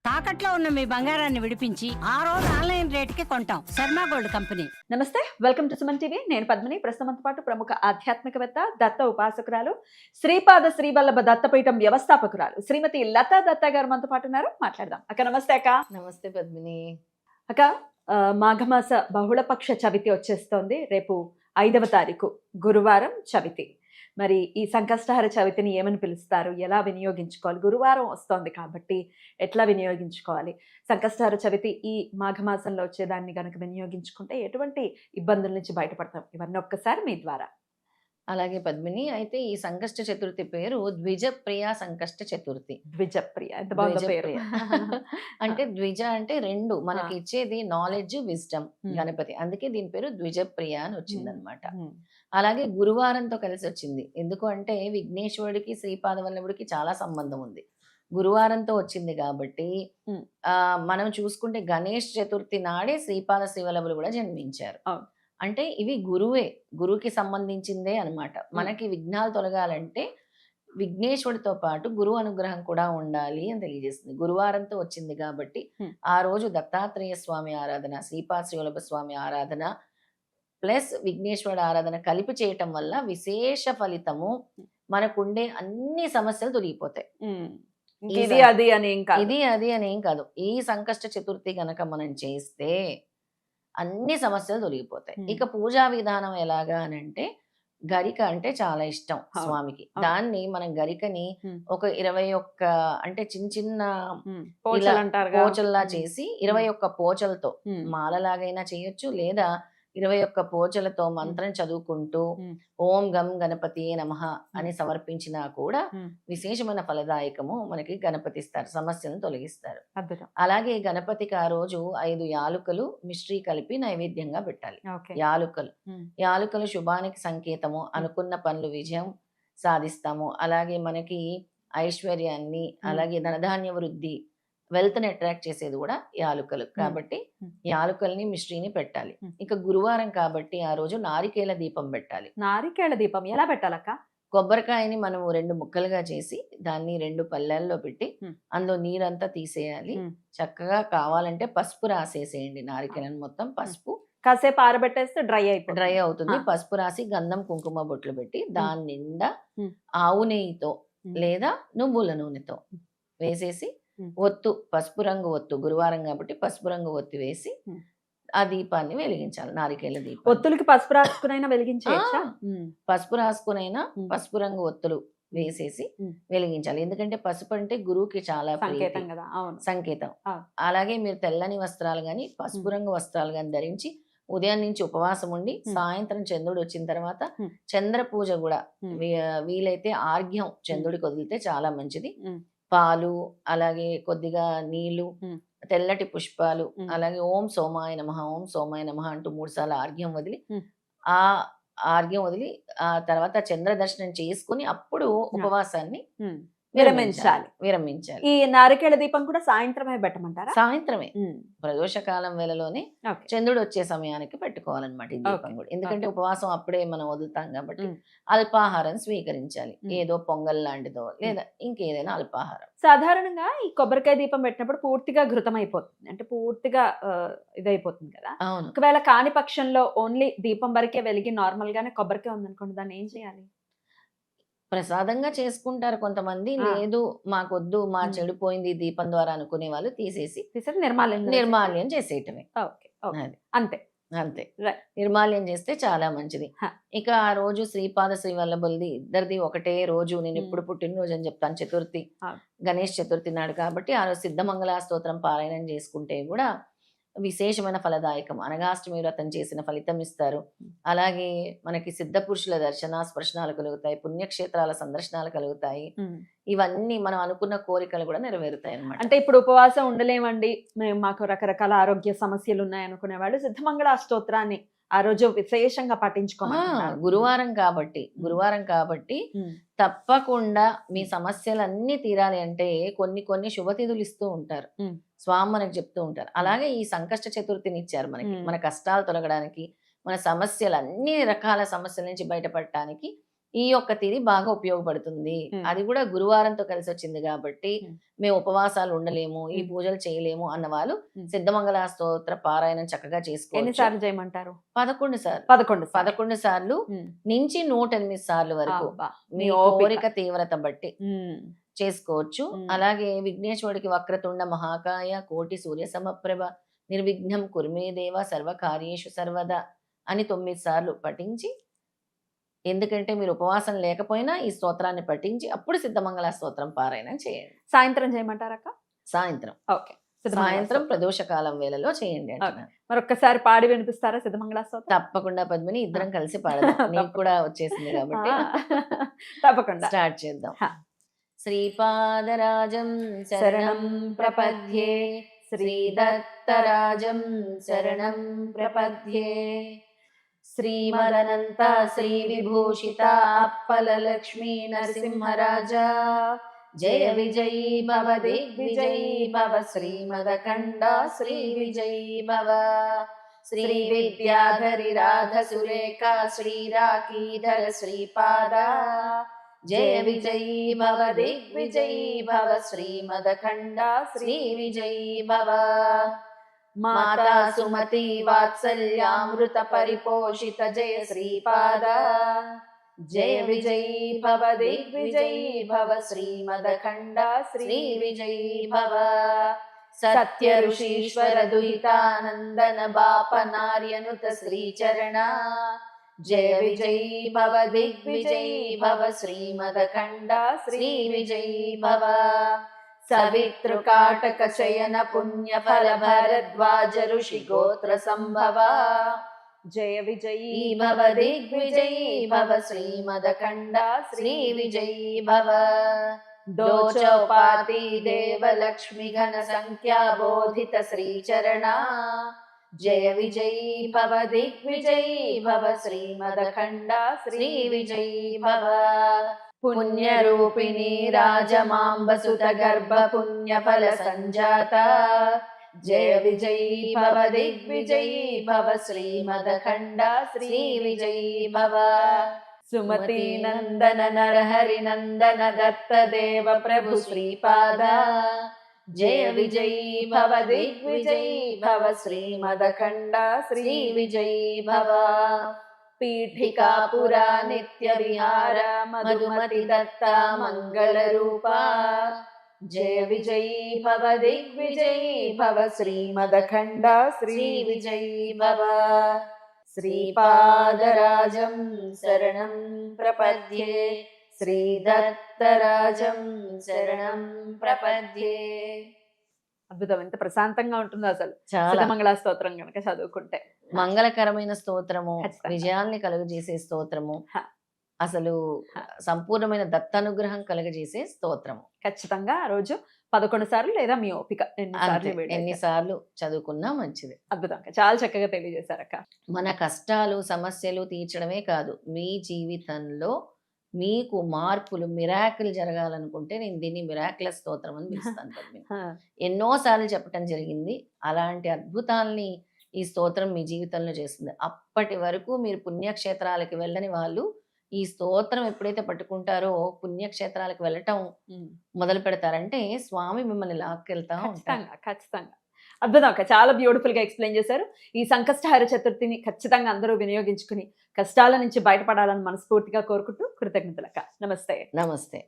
తాకట్లో ఉన్న మీ బంగారాన్ని విడిపించి ఆ రోజు ఆన్లైన్ రేటుకి కొంటాం. Sharma gold company. నమస్తే, వెల్కమ్ టు సుమన్ టీవీ. నేను పద్మిని. ప్రస్తుతంతో పాటు ప్రముఖ ఆధ్యాత్మికవేత్త, దత్త ఉపాసకురాలు, శ్రీపాద శ్రీవల్లభ దత్తపీఠం వ్యవస్థాపకురాలు శ్రీమతి లతా దత్తా గారు మనతో పాటు ఉన్నారు. మాట్లాడదాం. అక్క నమస్తే. అక్క నమస్తే పద్మిని. అక్క, మాఘమాస బహుళపక్ష చవితి వచ్చేస్తోంది. రేపు 5వ తారీఖు గురువారం చవితి. మరి ఈ సంకష్టహర చవితిని ఏమని పిలుస్తారు, ఎలా వినియోగించుకోవాలి? గురువారం వస్తోంది కాబట్టి ఎట్లా వినియోగించుకోవాలి? సంకష్టహర చవితి ఈ మాఘమాసంలో వచ్చేదాన్ని గనక వినియోగించుకుంటే ఎటువంటి ఇబ్బందుల నుంచి బయటపడతాం? ఇవన్నీ ఒక్కసారి మీ ద్వారా. అలాగే పద్మిని, అయితే ఈ సంకష్ట చతుర్థి పేరు ద్విజప్రియ సంకష్ట చతుర్థి. ద్విజప్రియ, ఎంత బాగుందో పేరు. అంటే ద్విజ అంటే రెండు, మనకి ఇచ్చేది నాలెడ్జ్, విజ్డమ్ గణపతి. అందుకే దీని పేరు ద్విజప్రియ అని వచ్చిందనమాట. అలాగే గురువారంతో కలిసి వచ్చింది. ఎందుకు అంటే విఘ్నేశ్వరుడికి శ్రీపాద వల్లభుడికి చాలా సంబంధం ఉంది. గురువారంతో వచ్చింది కాబట్టి మనం చూసుకుంటే గణేష్ చతుర్థి నాడే శ్రీపాద శ్రీవల్లభులు కూడా జన్మించారు. అంటే ఇవి గురువుకి సంబంధించిందే అనమాట. మనకి విఘ్నాలు తొలగాలంటే విఘ్నేశ్వరుడితో పాటు గురువు అనుగ్రహం కూడా ఉండాలి అని తెలియజేస్తుంది. గురువారంతో వచ్చింది కాబట్టి ఆ రోజు దత్తాత్రేయ స్వామి ఆరాధన, శ్రీపాద శ్రీవల్లభ స్వామి ఆరాధన ప్లస్ విఘ్నేశ్వరుడు ఆరాధన కలిపి చేయటం వల్ల విశేష ఫలితము, మనకుండే అన్ని సమస్యలు తొలగిపోతాయి. ఇది అది అని ఏం కాదు. ఈ సంకష్ట చతుర్థి గనక మనం చేస్తే అన్ని సమస్యలు తొలగిపోతాయి. ఇక పూజా విధానం ఎలాగా అని అంటే, గరిక అంటే చాలా ఇష్టం స్వామికి. దాన్ని మనం గరికని ఒక 21 అంటే చిన్న చిన్న పోచల్లా చేసి 21 పోచలతో మాలలాగైనా చేయొచ్చు, లేదా 21 పోచలతో మంత్రం చదువుకుంటూ ఓం గం గణపతి నమః అని సమర్పించినా కూడా విశేషమైన ఫలదాయకము మనకి గణపతిస్తారు, సమస్యలను తొలగిస్తారు. అలాగే గణపతికి ఆ రోజు 5 యాలుకలు మిశ్రీ కలిపి నైవేద్యంగా పెట్టాలి. యాలుకలు శుభానికి సంకేతము, అనుకున్న పనులు విజయం సాధిస్తాము. అలాగే మనకి ఐశ్వర్యాన్ని, అలాగే ధనధాన్య వృద్ధి, వెల్త్ ని అట్రాక్ట్ చేసేది కూడా యాలుకలు కాబట్టి యాలుకల్ని మిశ్రీని పెట్టాలి. ఇక గురువారం కాబట్టి ఆ రోజు నారికేళ దీపం పెట్టాలి. నారికేళ దీపం ఎలా పెట్టాలక్క? కొబ్బరికాయని మనము 2 ముక్కలుగా చేసి దాన్ని 2 పళ్ళెల్లో పెట్టి అందులో నీరంతా తీసేయాలి. చక్కగా కావాలంటే పసుపు రాసేసేయండి. నారికేళని మొత్తం పసుపు కాసేపు ఆరబెట్టేస్తే డ్రై అవుతుంది. పసుపు రాసి గంధం కుంకుమ బొట్లు పెట్టి దాని నిండా ఆవు నెయ్యితో లేదా నువ్వుల నూనెతో వేసేసి ఒత్తు, పసుపు రంగు ఒత్తు, గురువారం కాబట్టి పసుపు రంగు ఒత్తి వేసి ఆ దీపాన్ని వెలిగించాలి. నారికేళ దీపం. ఒత్తులకి పసుపు రాసుకునైనా వెలిగించవచ్చా? పసుపు రాసుకునైనా పసుపు రంగు ఒత్తులు వేసేసి వెలిగించాలి. ఎందుకంటే పసుపు అంటే గురువుకి చాలా సంకేతం. అలాగే మీరు తెల్లని వస్త్రాలు గాని పసుపు రంగు వస్త్రాలు గాని ధరించి ఉదయం నుంచి ఉపవాసం ఉండి సాయంత్రం చంద్రుడు వచ్చిన తర్వాత చంద్ర పూజ కూడా వీలైతే ఆర్ఘ్యం చంద్రుడికి వదిలితే చాలా మంచిది. పాలు, అలాగే కొద్దిగా నీళ్లు, తెల్లటి పుష్పాలు, అలాగే ఓం సోమాయ నమః, ఓం సోమాయ నమః అంటూ 3 సార్లు ఆర్ఘ్యం వదిలి ఆ తర్వాత చంద్ర దర్శనం చేసుకుని అప్పుడు ఉపవాసాన్ని విరమించాలి. ఈ నారికేళ దీపం కూడా సాయంత్రమే పెట్టమంటారా? సాయంత్రమే, ప్రదోషకాలం వేళలోనే చంద్రుడు వచ్చే సమయానికి పెట్టుకోవాలన్నమాట ఈ దీపం కూడా. ఎందుకంటే ఉపవాసం అప్పుడే మనం వదులుతాం కాబట్టి అల్పాహారం స్వీకరించాలి. ఏదో పొంగల్ లాంటిదో లేదా ఇంకేదైనా అల్పాహారం. సాధారణంగా ఈ కొబ్బరికాయ దీపం పెట్టినప్పుడు పూర్తిగా ఘృతం అయిపోతుంది, అంటే పూర్తిగా ఇదైపోతుంది కదా. అవును. ఒకవేళ కాని పక్షంలో ఓన్లీ దీపం వరకే వెలిగి నార్మల్ గానే కొబ్బరికాయ ఉందనుకోండి, దాన్ని ఏం చేయాలి? ప్రసాదంగా చేసుకుంటారు కొంతమంది. లేదు మాకొద్దు, మా చెడిపోయింది దీపం ద్వారా అనుకునే వాళ్ళు తీసేసి నిర్మాల్యం చేసేయటమే. అంతే నిర్మాల్యం చేస్తే చాలా మంచిది. ఇక ఆ రోజు శ్రీపాద శ్రీవల్లభులది ఇద్దరిది ఒకటే రోజు. నేను ఎప్పుడు పుట్టినరోజు అని చెప్తాను, చతుర్థి, గణేష్ చతుర్థి నాడు కాబట్టి ఆ రోజు సిద్ధమంగళ స్తోత్రం పారాయణం చేసుకుంటే కూడా విశేషమైన ఫలదాయకం. అనగాష్టమి వ్రతం చేసిన ఫలితం ఇస్తారు. అలాగే మనకి సిద్ధ పురుషుల దర్శన స్పర్శనాలు కలుగుతాయి, పుణ్యక్షేత్రాల సందర్శనాలు కలుగుతాయి. ఇవన్నీ మనం అనుకున్న కోరికలు కూడా నెరవేరుతాయి అన్నమాట. అంటే ఇప్పుడు ఉపవాసం ఉండలేమండి, మాకు రకరకాల ఆరోగ్య సమస్యలు ఉన్నాయి అనుకునే వాళ్ళు సిద్ధమంగళ స్తోత్రాన్ని ఆ రోజు విశేషంగా పఠించుకోవాలి. గురువారం కాబట్టి తప్పకుండా మీ సమస్యలన్నీ తీరాలి అంటే కొన్ని శుభతిథులు ఇస్తూ ఉంటారు స్వామి, మనకు చెప్తూ ఉంటారు. అలాగే ఈ సంకష్ట చతుర్థిని ఇచ్చారు మనకి, మన కష్టాలు తొలగడానికి, మన సమస్యలు అన్ని రకాల సమస్యల నుంచి బయటపడటానికి ఈ యొక్క తిథి బాగా ఉపయోగపడుతుంది. అది కూడా గురువారంతో కలిసి వచ్చింది కాబట్టి మేము ఉపవాసాలు ఉండలేము, ఈ పూజలు చేయలేము అన్న వాళ్ళు సిద్ధమంగళ స్తోత్ర పారాయణం చక్కగా చేసుకోవచ్చు. ఎన్నిసార్లు చేయమంటారు? 11 సార్లు. 11 సార్లు నుంచి 108 సార్లు వరకు మీ ఓపిక. కోరిక తీవ్రత బట్టి చేసుకోవచ్చు. అలాగే విఘ్నేశ్వరుడికి వక్రతుండ మహాకాయ కోటి సూర్య సమప్రభ నిర్విఘ్నం కుర్మే దేవ సర్వకార్యేషు సర్వదా అని 9 సార్లు పఠించి, ఎందుకంటే మీరు ఉపవాసం లేకపోయినా ఈ స్తోత్రాన్ని పఠించి అప్పుడు సిద్ధమంగళ స్తోత్రం పారాయణం చేయండి. సాయంత్రం చేయమంటారక్క? సాయంత్రం. ఓకే. సాయంత్రం ప్రదోష కాలం వేళలో చేయండి అంటున్నాను. మరొక్కసారి పాడి వినిపిస్తారా సిద్ధమంగళ స్తోత్రం? తప్పకుండా పద్మిని, ఇద్దరం కలిసి పాడదాం. నీకు కూడా వచ్చేసింది కాబట్టి తప్పకుండా స్టార్ట్ చేద్దాం. శ్రీపాదరాజం శరణం ప్రపద్యే, శ్రీదత్తరాజం శరణం ప్రపద్యే, శ్రీమదనంత శ్రీ విభూషిత అప్పల లక్ష్మీ నరసింహరాజా జయ విజయీ భవ దిగ్విజయీ భవ, శ్రీమదఖండ శ్రీ విజయీ భవ, శ్రీ విద్యాధరి రాధ సురేఖ శ్రీరాకీధర శ్రీపాద జయ విజయీ భవ దిగ్విజయీ భవ, శ్రీమదఖండ శ్రీ విజయీ భవ, మాతా సుమతి వాత్సల్యామృత పరిపోషిత జయ శ్రీపాద జయ విజయీ భవ దిగ్విజయీ భవ, శ్రీమదఖండ శ్రీ విజయీ భవ, సత్య ఋషీశ్వర దుహితానందన బాప నార్యనుత శ్రీచరణ జయ విజయీ భవ దిగ్విజయీ భవ, శ్రీమదఖండ శ్రీ విజయీ భవ, సవితృకాటక శయన పుణ్య ఫల భరద్వాజ ఋషి గోత్ర సంభవ జయ విజయీ భవ దిగ్విజయీ భవ, శ్రీమదఖండ శ్రీ విజయీ భవ, దోచౌపాతి దేవ లక్ష్మి ఘన సంఖ్యా బోధిత శ్రీచరణ జయ విజయీ భవ దిగ్విజయీ భవ, శ్రీమదఖండ శ్రీ విజయీ భవ, పుణ్యరూపిణి రాజమాంబసుత గర్భ పుణ్య ఫల సంజాత జయ విజయీ భవ దిగ్విజయీ భవ, శ్రీమదఖండ శ్రీ విజయీ భవ, సుమతి నందన నరహరి నందన దత్త దేవ ప్రభు శ్రీపాద జయ విజయీ భవ దిగ్విజయీ భవ, శ్రీమదఖండ శ్రీ విజయీ భవ, పీఠికా పురా నిత్య విహార మధుమతి దత్త మంగళ రూపా జయ విజయీ భవ దిగ్విజయీ భవ, శ్రీమదఖండ శ్రీ విజయీ భవ, శ్రీపాదరాజం శరణం ప్రపద్యే, శ్రీదత్తరాజం శరణం ప్రపద్యే. అద్భుతం. ఎంత ప్రశాంతంగా ఉంటుందో అసలు చాలా సిద్ధమంగళ స్తోత్రం కనుక చదువుకుంటే. మంగళకరమైన స్తోత్రము, ఖచ్చితంగా. విజయాల్ని కలుగజేసే స్తోత్రము, హ. అసలు సంపూర్ణమైన దత్తానుగ్రహం కలుగజేసే స్తోత్రము. ఖచ్చితంగా ఆ రోజు 11 సార్లు లేదా మీ ఓపిక అంతే, ఎన్నిసార్లు చదువుకున్నా మంచిది. అద్భుతం. చాలా చక్కగా తెలియజేశారక్క. మన కష్టాలు సమస్యలు తీర్చడమే కాదు, మీ జీవితంలో మీకు మార్పులు మిరాకిల్ జరగాలనుకుంటే నేను దీన్ని మిరాకిలస్ స్తోత్రం అని పిలుస్తాను పద్మిని. ఎన్నోసార్లు చెప్పటం జరిగింది. అలాంటి అద్భుతాల్ని ఈ స్తోత్రం మీ జీవితంలో చేస్తుంది. అప్పటి వరకు మీరు పుణ్యక్షేత్రాలకు వెళ్ళని వాళ్ళు ఈ స్తోత్రం ఎప్పుడైతే పట్టుకుంటారో పుణ్యక్షేత్రాలకు వెళ్ళటం మొదలు పెడతారంటే స్వామి మిమ్మల్ని లాక్కెళ్తా ఉంటారు. ఖచ్చితంగా ఖచ్చితంగా. అద్భుతం అక్క. చాలా బ్యూటిఫుల్ గా ఎక్స్ప్లెయిన్ చేశారు. ఈ సంకష్టహార చతుర్థిని ఖచ్చితంగా అందరూ వినియోగించుకుని కష్టాల నుంచి బయటపడాలని మనస్ఫూర్తిగా కోరుకుంటూ కృతజ్ఞతలక్క. నమస్తే. నమస్తే.